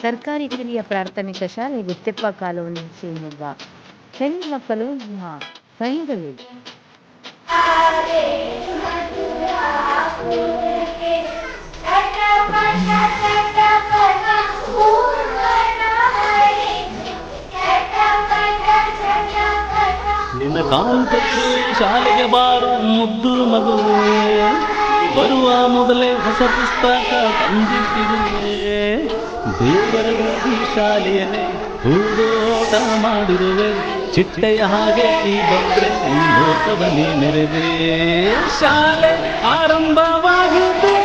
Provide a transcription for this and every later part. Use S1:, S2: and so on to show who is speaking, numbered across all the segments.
S1: ಸರ್ಕಾರಿ ಕಿರಿಯ ಪ್ರಾಥಮಿಕ ಶಾಲೆ ಗುತ್ತೆಪ್ಪ ಕಾಲೋನಿ ಶಿವಮೊಗ್ಗ. ಹೆಣ್ಣು ಮಕ್ಕಳು ಕೈಗಳು
S2: ನಿನ್ನ ಕಾಲು ಕಚ್ಚಿ ಶಾಲೆಗೆ ಬಾರು ಮುದ್ದು ಮಗುವೆ, ಬರುವ ಮೊದಲೇ ಹೊಸ ಪುಸ್ತಕ ತಂದಿಟ್ಟಿರುವೆ. ದೇವರಗಾಗಿ ಶಾಲೆಯಲ್ಲಿ ಹೂದೋಟ ಮಾಡಿರುವೆ, ಚಿಟ್ಟೆಯ ಹಾಗೆ ಈ ಬಂದ್ರೆ ಈ ಲೋಕವನ್ನೇ ಮೆರೆದೆ. ಶಾಲೆ ಆರಂಭವಾಗಿದೆ,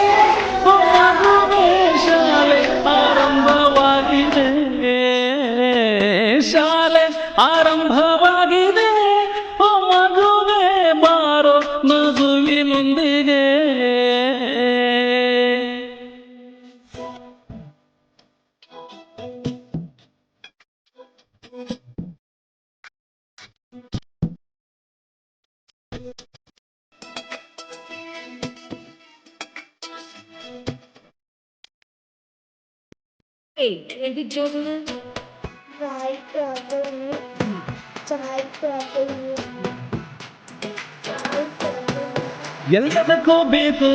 S2: ಶಾಲೆ ಆರಂಭವಾಗಿದೆ, ಶಾಲೆ ಆರಂಭವಾಗಿದೆ. ಮಗುವೆ ಬಾರೋ ಮಗುವಿನೊಂದಿಗೆ. ಎಲ್ಲದಕ್ಕೂ ಬೇಕು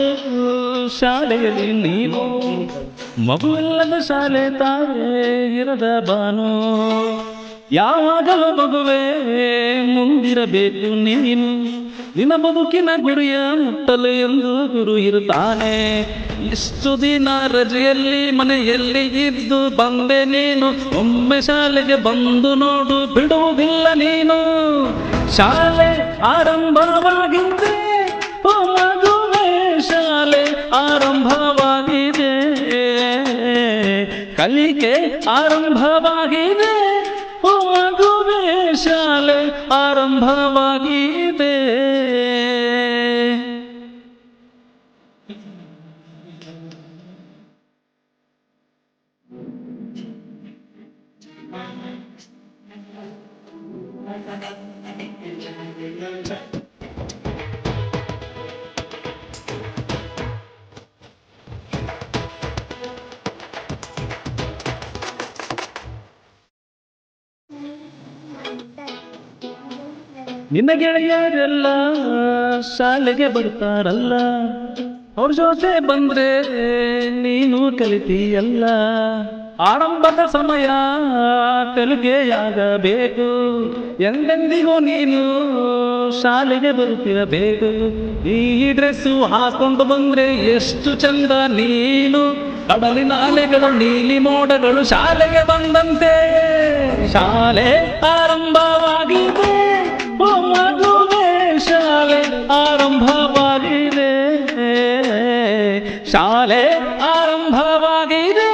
S2: ಶಾಲೆಯಲ್ಲಿ ನೀನು, ಮಗುವೆಲ್ಲದ ಶಾಲೆ ತಾರೆ ಇರದ ಬಾನು. ಯಾವಾಗಲೂ ಮಗುವೇ ಮುಂದಿರಬೇಕು ನೀನು, ನಿನ್ನ ಬದುಕಿನ ಗುರಿಯ ಮುಟ್ಟಲು ಎಂದು ಗುರು ಇರುತ್ತಾನೆ. ಇಷ್ಟು ದಿನ ರಜೆಯಲ್ಲಿ ಮನೆಯಲ್ಲಿ ಇದ್ದು ಬಂದೆ ನೀನು, ಒಮ್ಮೆ ಶಾಲೆಗೆ ಬಂದು ನೋಡು ಬಿಡುವುದಿಲ್ಲ ನೀನು. ಶಾಲೆ ಆರಂಭವಾಗಿದೆ, ಮಗುವೇ ಶಾಲೆ ಆರಂಭವಾಗಿದೆ, ಕಲಿಕೆ ಆರಂಭವಾಗಿದೆ, ಮಗುವೇ ಶಾಲೆ ಆರಂಭವಾಗಿದೆ. ನಿನ್ನ ಗೆಳೆಯರೆಲ್ಲ ಶಾಲೆಗೆ ಬರ್ತಾರಲ್ಲ, ಅವ್ರ ಜೊತೆ ಬಂದ್ರೆ ನೀನು ಕಲಿತೀಯಲ್ಲ. ಆರಂಭದ ಸಮಯ ಕಲಿಕೆಯಾಗಬೇಕು, ಎಂದೆಂದಿಗೂ ನೀನು ಶಾಲೆಗೆ ಬರುತ್ತಿರಬೇಕು. ಈ ಡ್ರೆಸ್ಸು ಹಾಕೊಂಡು ಬಂದ್ರೆ ಎಷ್ಟು ಚಂದ ನೀನು, ಕಡಲಿನ ಅಲೆಗಳು ನೀಲಿ ಮೋಡಗಳು ಶಾಲೆಗೆ ಬಂದಂತೆ. ಶಾಲೆ ಆರಂಭವಾಗಿದೆ, ಮಗುವೇ ಶಾಲೆ ಆರಂಭವಾಗಿದೆ, ಶಾಲೆ ಆರಂಭವಾಗಿದೆ,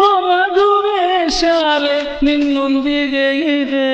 S2: ಮಗುವೇ ಶಾಲೆ ನಿನ್ನೊಂದಿಗೆ ಇದೆ.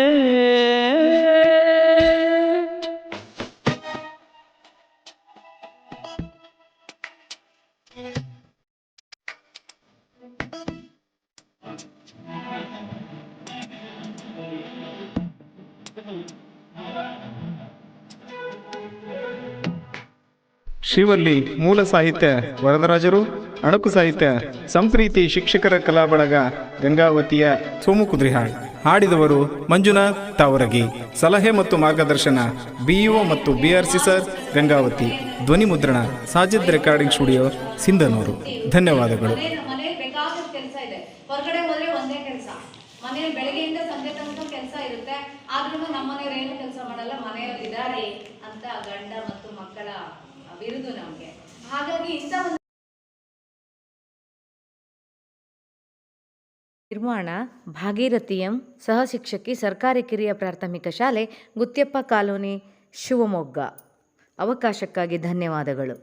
S3: ಶಿವಲ್ಲಿ ಮೂಲ ಸಾಹಿತ್ಯ ವರದರಾಜರು, ಅಣಕು ಸಾಹಿತ್ಯ ಸಂಪ್ರೀತಿ ಶಿಕ್ಷಕರ ಕಲಾ ಬಳಗ ಗಂಗಾವತಿಯ ಸೋಮು ಕುದ್ರಿಹಾಳ್. ಹಾಡಿದವರು ಮಂಜುನಾಥ್ ತಾವರಗಿ. ಸಲಹೆ ಮತ್ತು ಮಾರ್ಗದರ್ಶನ ಬಿಇಒ ಮತ್ತು ಬಿಆರ್ಸಿ ಸರ್ ಗಂಗಾವತಿ. ಧ್ವನಿ ಮುದ್ರಣ ಸಾಜಿದ್ ರೆಕಾರ್ಡಿಂಗ್ ಸ್ಟುಡಿಯೋ ಸಿಂಧನೂರು. ಧನ್ಯವಾದಗಳು.
S4: ಮನೆಯಲ್ಲಿ ಬೆಳಗ್ಗೆಯಿಂದ ಸಂಜೆ ತನಕ ಕೆಲಸ ಇರುತ್ತೆ, ಆದ್ರೂ ನಮ್ಮ ಮನೆಯವ್ರು ಏನು ಕೆಲಸ ಮಾಡಲ್ಲ, ಮನೆಯಲ್ಲಿ ಇದ್ದಾರೆ ಅಂತ ಗಂಡ ಮತ್ತು ಮಕ್ಕಳ ಬಿರುದು ನಮ್ಗೆ. ಹಾಗಾಗಿ ಇಂಥ
S1: ನಿರ್ಮಾಣ ಭಾಗೀರಥಿ ಎಂ, ಸಹ ಶಿಕ್ಷಕಿ, ಸರ್ಕಾರಿ ಕಿರಿಯ ಪ್ರಾಥಮಿಕ ಶಾಲೆ ಗುತ್ತೆಪ್ಪ ಕಾಲೋನಿ ಶಿವಮೊಗ್ಗ. ಅವಕಾಶಕ್ಕಾಗಿ ಧನ್ಯವಾದಗಳು.